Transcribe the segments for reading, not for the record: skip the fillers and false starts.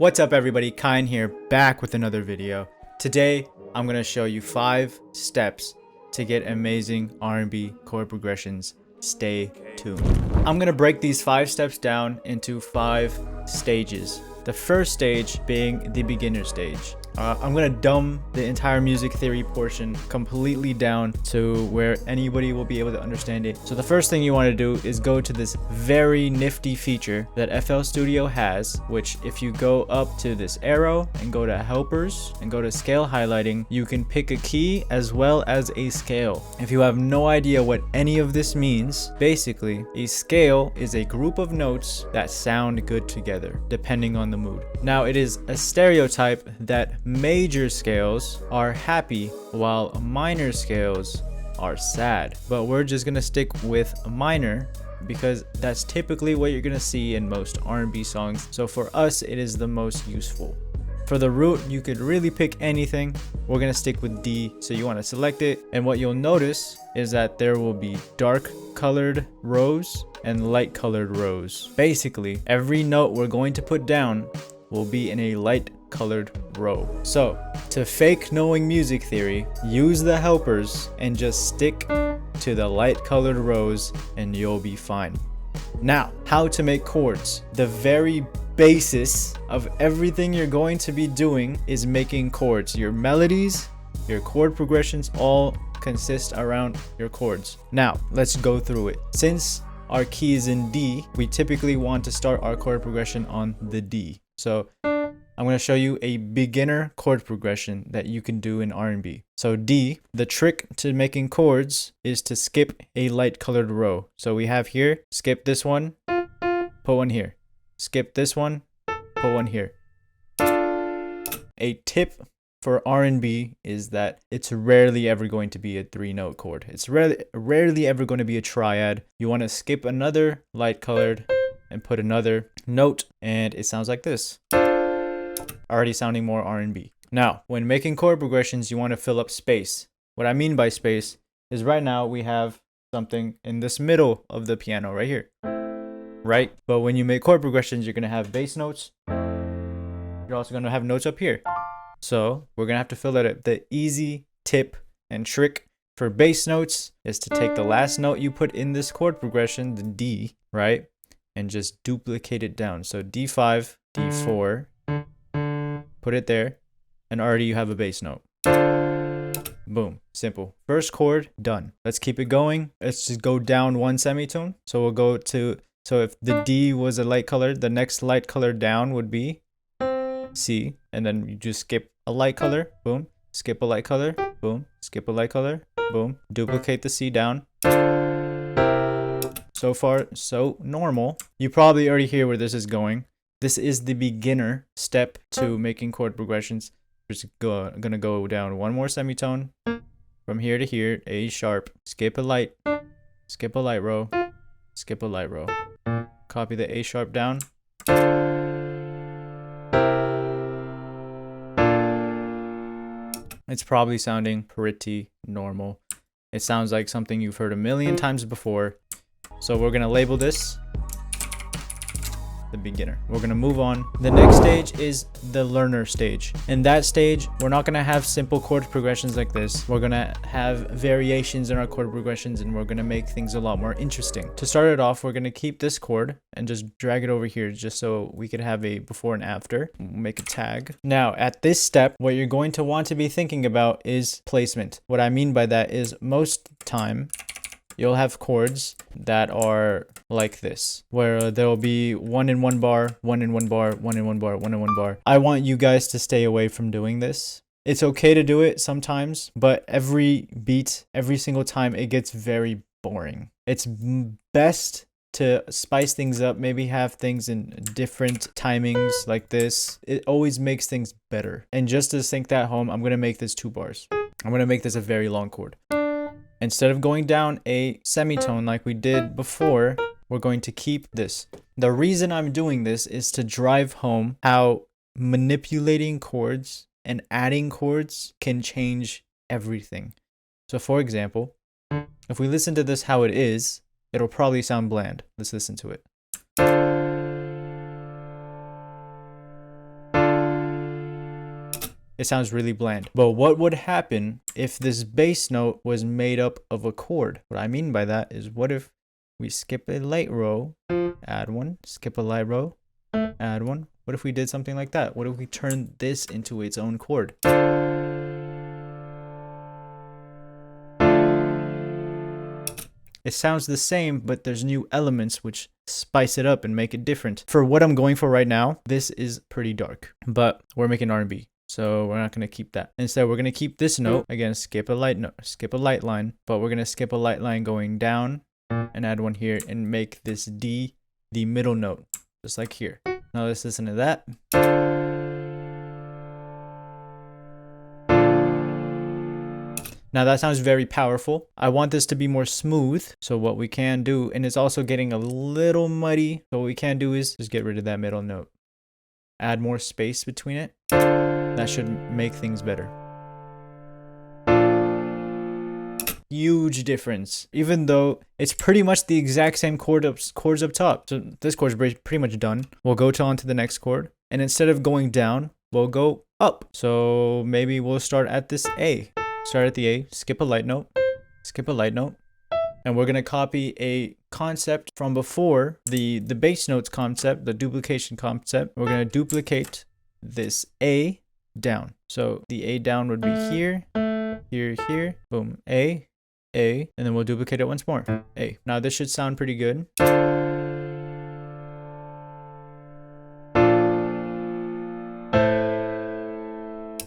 What's up everybody, Kayanne here, back with another video. Today, I'm going to show you 5 steps to get amazing R&B chord progressions. Stay tuned. I'm going to break these 5 steps down into 5 stages. The first stage being the beginner stage. I'm going to dumb the entire music theory portion completely down to where anybody will be able to understand it. So the first thing you want to do is go to this very nifty feature that FL Studio has, which if you go up to this arrow and go to helpers and go to scale highlighting, you can pick a key as well as a scale. If you have no idea what any of this means, basically a scale is a group of notes that sound good together depending on the mood. Now it is a stereotype that major scales are happy while minor scales are sad, but we're just gonna stick with minor because that's typically what you're gonna see in most R&B songs. So for us, it is the most useful. For the root, you could really pick anything. We're gonna stick with D, so you want to select it, and what you'll notice is that there will be dark colored rows and light colored rows. Basically, every note we're going to put down will be in a light colored row. So to fake knowing music theory, use the helpers and just stick to the light colored rows and you'll be fine. Now, how to make chords. The very basis of everything you're going to be doing is making chords. Your melodies, your chord progressions all consist around your chords. Now, let's go through it. Since our key is in D, we typically want to start our chord progression on the D. So I'm going to show you a beginner chord progression that you can do in R&B. So D, the trick to making chords is to skip a light colored row. So we have here, skip this one, put one here. Skip this one, put one here. A tip for R&B is that it's rarely ever going to be a 3-note chord. It's rarely ever going to be a triad. You want to skip another light colored and put another note, and it sounds like this. Already sounding more R&B. Now, when making chord progressions, you want to fill up space. What I mean by space is right now we have something in this middle of the piano right here, right? But when you make chord progressions, you're going to have bass notes. You're also going to have notes up here. So we're going to have to fill that up. The easy tip and trick for bass notes is to take the last note you put in this chord progression, the D, right? And just duplicate it down. So D5, D4, put it there, and already you have a bass note. Boom, simple. First chord, done. Let's keep it going. Let's just go down 1 semitone. So we'll go to, so if the D was a light color, the next light color down would be C, and then you just skip a light color, boom, skip a light color, boom, skip a light color, boom, duplicate the C down. So far, so normal. You probably already hear where this is going. This is the beginner step to making chord progressions. Just gonna go down 1 more semitone from here to here, A sharp, skip a light row, skip a light row. Copy the A sharp down. It's probably sounding pretty normal. It sounds like something you've heard a million times before. So we're gonna label this the beginner. We're gonna move on. The next stage is the learner stage. In that stage, we're not gonna have simple chord progressions like this. We're gonna have variations in our chord progressions, and we're gonna make things a lot more interesting. To start it off, we're gonna keep this chord and just drag it over here just so we could have a before and after. We'll make a tag. Now, at this step, what you're going to want to be thinking about is placement. What I mean by that is most time, you'll have chords that are like this, where there'll be 1 in 1 bar, 1 in 1 bar, 1 in 1 bar, 1 in 1 bar. I want you guys to stay away from doing this. It's okay to do it sometimes, but every beat, every single time, it gets very boring. It's best to spice things up, maybe have things in different timings like this. It always makes things better. And just to sink that home, I'm gonna make this 2 bars. I'm gonna make this a very long chord. Instead of going down a semitone like we did before, we're going to keep this. The reason I'm doing this is to drive home how manipulating chords and adding chords can change everything. So for example, if we listen to this how it is, it'll probably sound bland. Let's listen to it. It sounds really bland. But what would happen if this bass note was made up of a chord? What I mean by that is, what if we skip a light row, add one, skip a light row, add one? What if we did something like that? What if we turned this into its own chord? It sounds the same, but there's new elements which spice it up and make it different. For what I'm going for right now, this is pretty dark, but we're making R&B, so we're not going to keep that. Instead, we're going to keep this note. Again, skip a light note, skip a light line, but we're going to skip a light line going down and add one here and make this D the middle note, just like here. Now let's listen to that. Now that sounds very powerful. I want this to be more smooth. So what we can do, and it's also getting a little muddy. So what we can do is just get rid of that middle note. Add more space between it. That should make things better. Huge difference. Even though it's pretty much the exact same chords up top. So this chord's pretty much done. We'll go on to the next chord. And instead of going down, we'll go up. So maybe we'll start at this A. Start at the A, skip a light note, skip a light note, and we're going to copy a concept from before, the bass notes concept, the duplication concept. We're going to duplicate this A down. So the A down would be here, here, here, boom, A, and then we'll duplicate it once more, A. Now this should sound pretty good.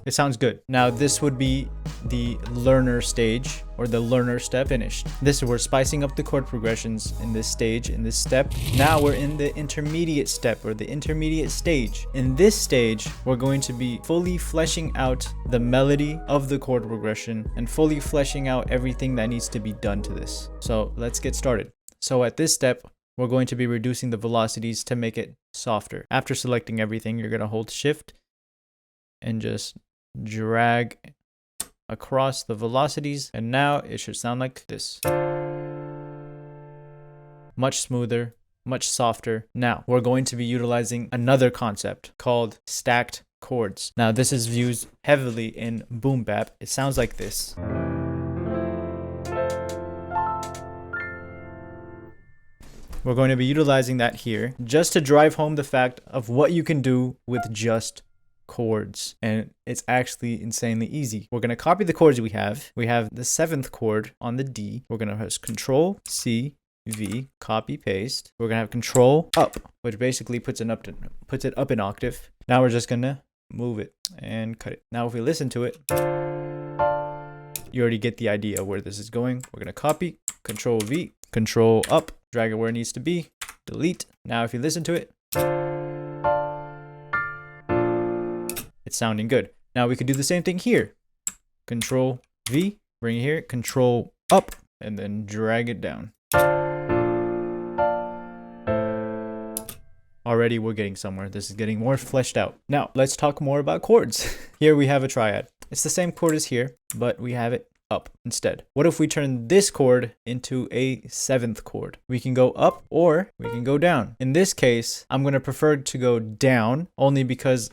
It sounds good. Now this would be the learner stage, or the learner step finished. This is, we're spicing up the chord progressions in this stage, in this step. Now we're in the intermediate step, or the intermediate stage. In this stage, we're going to be fully fleshing out the melody of the chord progression and fully fleshing out everything that needs to be done to this. So let's get started. So at this step, we're going to be reducing the velocities to make it softer. After selecting everything, you're going to hold shift and just drag across the velocities, and now it should sound like this. Much smoother, much softer. Now we're going to be utilizing another concept called stacked chords. Now this is used heavily in boom bap. It sounds like this. We're going to be utilizing that here just to drive home the fact of what you can do with just chords, and it's actually insanely easy. We're going to copy the chords we have. We have the 7th chord on the D. We're going to press Control C V, copy paste. We're going to have Control up, which basically puts it up an octave. Now we're just going to move it and cut it. Now if we listen to it, you already get the idea where this is going. We're going to copy, Control V, Control up, drag it where it needs to be, delete. Now if you listen to it, it's sounding good. Now we could do the same thing here. Control V, bring it here, Control up, and then drag it down. Already we're getting somewhere. This is getting more fleshed out. Now let's talk more about chords. Here we have a triad. It's the same chord as here, but we have it up instead. What if we turn this chord into a 7th chord? We can go up or we can go down. In this case, I'm going to prefer to go down only because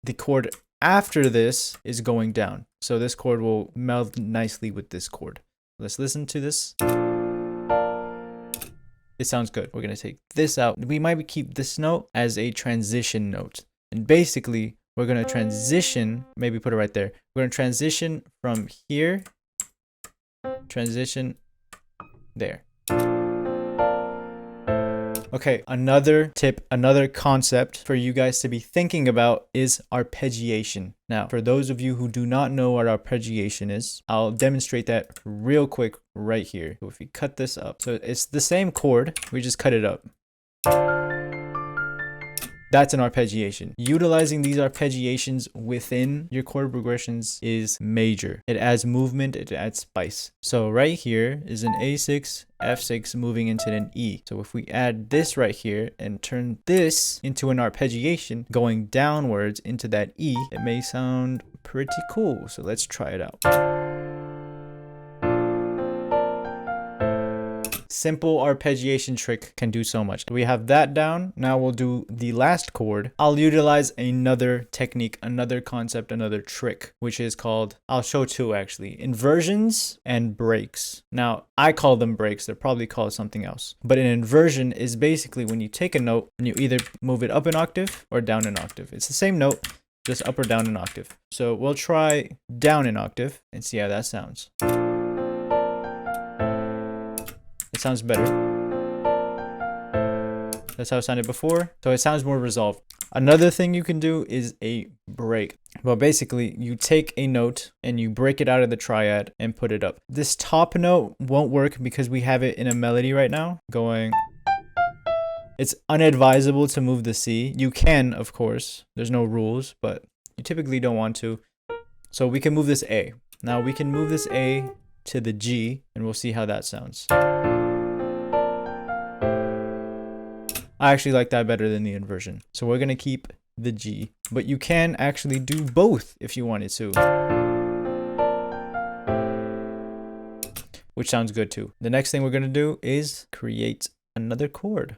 the chord after this is going down. So this chord will meld nicely with this chord. Let's listen to this. It sounds good. We're going to take this out. We might keep this note as a transition note. And basically, we're going to transition, maybe put it right there. We're going to transition from here, transition there. Okay, another tip, another concept for you guys to be thinking about is arpeggiation. Now, for those of you who do not know what arpeggiation is, I'll demonstrate that real quick right here. So if we cut this up, so it's the same chord, we just cut it up. That's an arpeggiation. Utilizing these arpeggiations within your chord progressions is major. It adds movement, it adds spice. So right here is an A6, F6 moving into an E. So if we add this right here and turn this into an arpeggiation going downwards into that E, it may sound pretty cool. So let's try it out. simple arpeggiation trick can do so much. We have that down. Now we'll do the last chord. I'll utilize another technique, another concept, another trick, which is called, I'll show two actually, inversions and breaks. Now, I call them breaks. They're probably called something else. But an inversion is basically when you take a note and you either move it up an octave or down an octave. It's the same note, just up or down an octave. So we'll try down an octave and see how that sounds. It sounds better. That's how it sounded before. So it sounds more resolved. Another thing you can do is a break. Well, basically, you take a note and you break it out of the triad and put it up. This top note won't work because we have it in a melody right now going. It's unadvisable to move the C. You can, of course. There's no rules, but you typically don't want to. So we can move this A. Now we can move this A to the G and we'll see how that sounds. I actually like that better than the inversion. So we're going to keep the G, but you can actually do both if you wanted to. Which sounds good too. The next thing we're going to do is create another chord.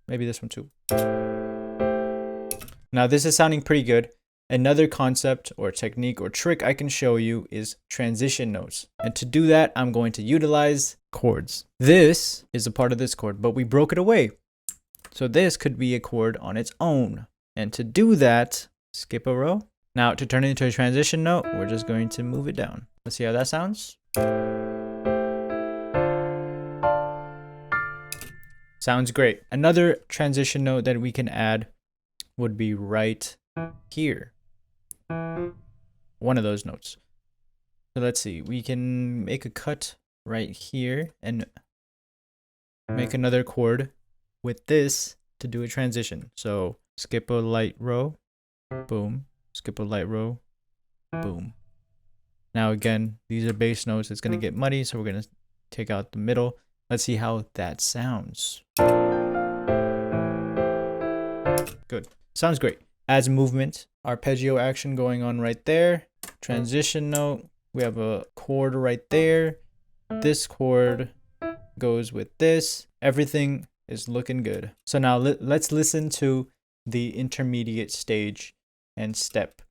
Maybe this one too. Now this is sounding pretty good. Another concept or technique or trick I can show you is transition notes. And to do that, I'm going to utilize chords. This is a part of this chord, but we broke it away. So this could be a chord on its own. And to do that, skip a row. Now to turn it into a transition note, we're just going to move it down. Let's see how that sounds. Sounds great. Another transition note that we can add would be right here. One of those notes. So let's see, we can make a cut right here and make another chord with this to do a transition. So skip a light row, boom, skip a light row, boom. Now again, these are bass notes. It's going to get muddy, so we're going to take out the middle. Let's see how that sounds. Good. Sounds great. Adds movement. Arpeggio action going on right there. Transition note. We have a chord right there. This chord goes with this. Everything is looking good. So now let's listen to the intermediate stage and step.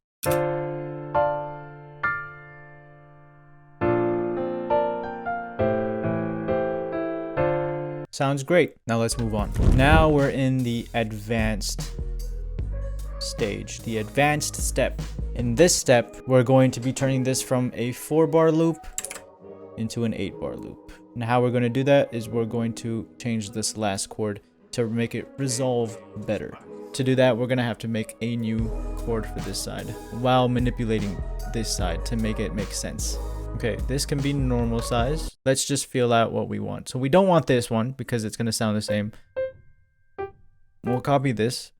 Sounds great. Now let's move on. Now we're in the advanced stage, the advanced step. In this step, we're going to be turning this from a 4-bar loop into an 8-bar loop. And how we're going to do that is we're going to change this last chord to make it resolve better. To do that, we're going to have to make a new chord for this side while manipulating this side to make it make sense. Okay, this can be normal size. Let's just feel out what we want. So we don't want this one because it's going to sound the same. We'll copy this.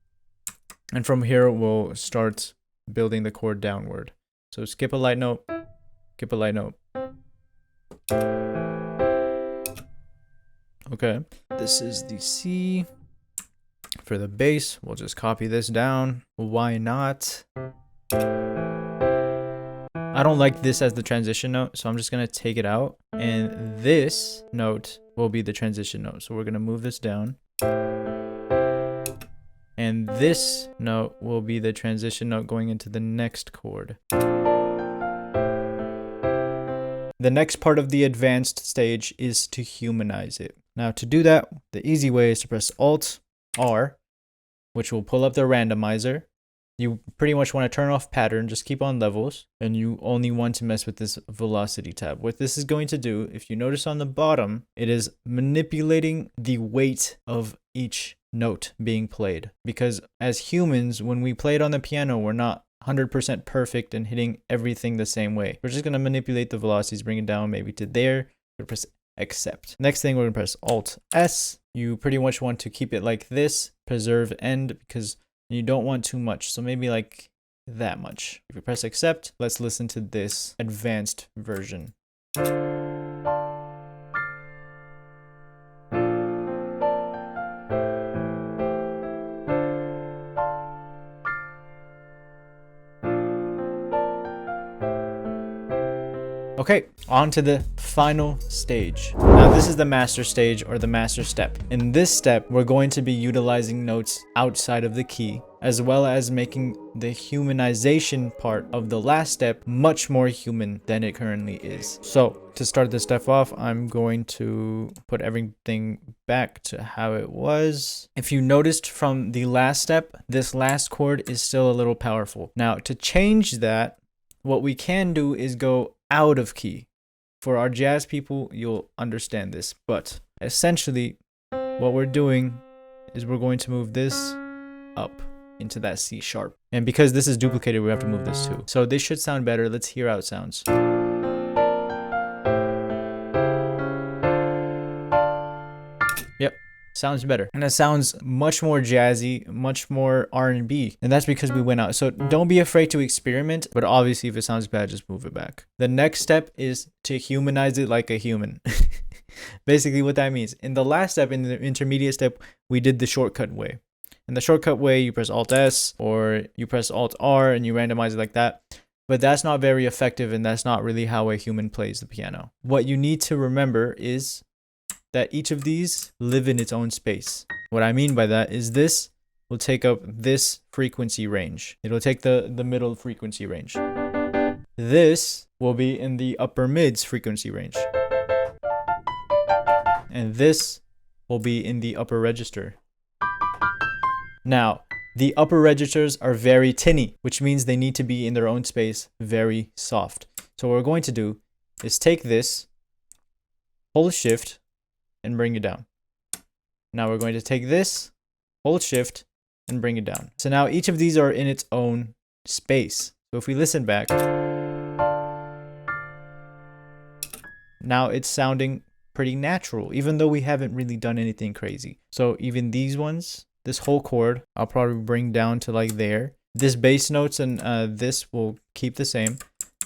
And from here, we'll start building the chord downward. So skip a light note, skip a light note. Okay, this is the C. For the bass, we'll just copy this down. Why not? I don't like this as the transition note, so I'm just going to take it out. And this note will be the transition note. So we're going to move this down. And this note will be the transition note going into the next chord. The next part of the advanced stage is to humanize it. Now to do that, the easy way is to press Alt-R, which will pull up the randomizer. You pretty much want to turn off pattern, just keep on levels, and you only want to mess with this velocity tab. What this is going to do, if you notice on the bottom, it is manipulating the weight of each note being played. Because as humans, when we play it on the piano, we're not 100% perfect and hitting everything the same way. We're just going to manipulate the velocities, bring it down maybe to there. We're going to press accept. Next thing, we're going to press Alt-S. You pretty much want to keep it like this, preserve end, because you don't want too much. So maybe like that much. If you press accept, let's listen to this advanced version. Okay, on to the final stage. Now this is the master stage, or the master step. In this step, we're going to be utilizing notes outside of the key, as well as making the humanization part of the last step much more human than it currently is. So to start this stuff off, I'm going to put everything back to how it was. If you noticed from the last step, this last chord is still a little powerful. Now to change that, what we can do is go out of key. For our jazz people, you'll understand this, but essentially what we're doing is we're going to move this up into that C sharp. And because this is duplicated, we have to move this too. So this should sound better. Let's hear how it sounds. Yep. Sounds better, and it sounds much more jazzy, much more R&B, and that's because we went out. So don't be afraid to experiment, but obviously if it sounds bad, just move it back. The next step is to humanize it like a human. Basically what that means, in the last step, in the intermediate step, we did the shortcut way. In the shortcut way, you press Alt S or you press Alt R and you randomize it like that. But that's not very effective, and that's not really how a human plays the piano. What you need to remember is that each of these live in its own space. What I mean by that is this will take up this frequency range. It'll take the middle frequency range. This will be in the upper mids frequency range. And this will be in the upper register. Now, the upper registers are very tinny, which means they need to be in their own space, very soft. So what we're going to do is take this, hold shift, and bring it down. Now we're going to take this, hold shift, and bring it down. So now each of these are in its own space. So if we listen back, now it's sounding pretty natural, even though we haven't really done anything crazy. So even these ones, this whole chord, I'll probably bring down to like there. This bass notes and this will keep the same.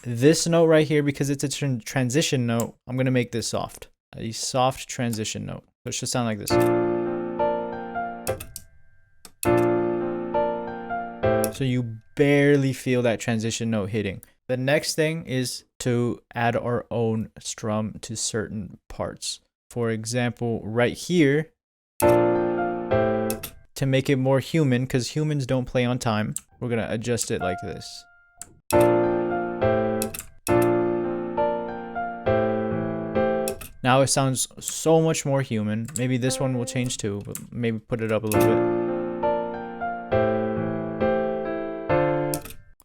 This note right here, because it's a transition note, I'm gonna make this soft. A soft transition note. So it should sound like this. So you barely feel that transition note hitting. The next thing is to add our own strum to certain parts. For example, right here, to make it more human, because humans don't play on time, we're gonna adjust it like this. Now it sounds so much more human. Maybe this one will change too, but maybe put it up a little bit.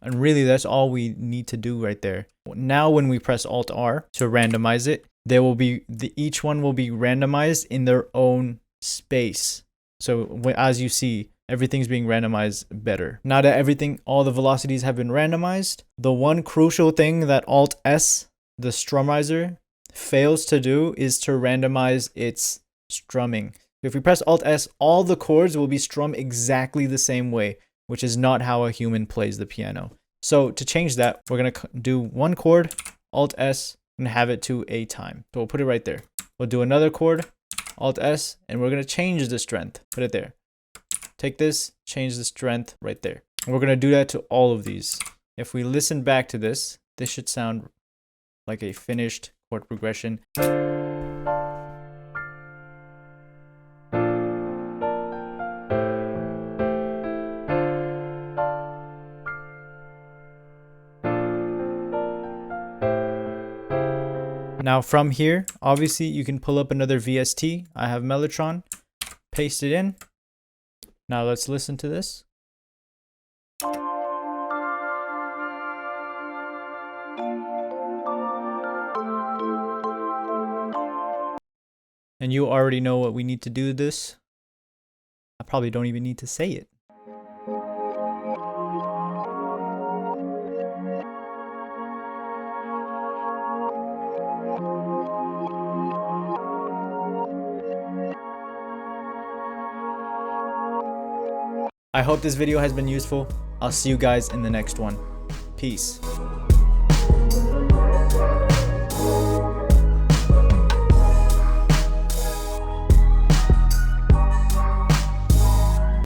And really, that's all we need to do right there. Now when we press Alt R to randomize it, there will be each one will be randomized in their own space. So as you see, everything's being randomized better. Now that all the velocities have been randomized, the one crucial thing that Alt S, the strummizer, fails to do is to randomize its strumming. If we press Alt S, all the chords will be strummed exactly the same way, which is not how a human plays the piano. So to change that, we're going to do one chord, Alt S, and have it to a time. So we'll put it right there. We'll do another chord, Alt S, and we're going to change the strength. Put it there. Take this, change the strength right there. And we're going to do that to all of these. If we listen back to this, this should sound like a finished chord progression. Now from here, obviously you can pull up another VST. I have Mellotron, paste it in. Now let's listen to this. And you already know what we need to do this. I probably don't even need to say it. I hope this video has been useful. I'll see you guys in the next one. Peace.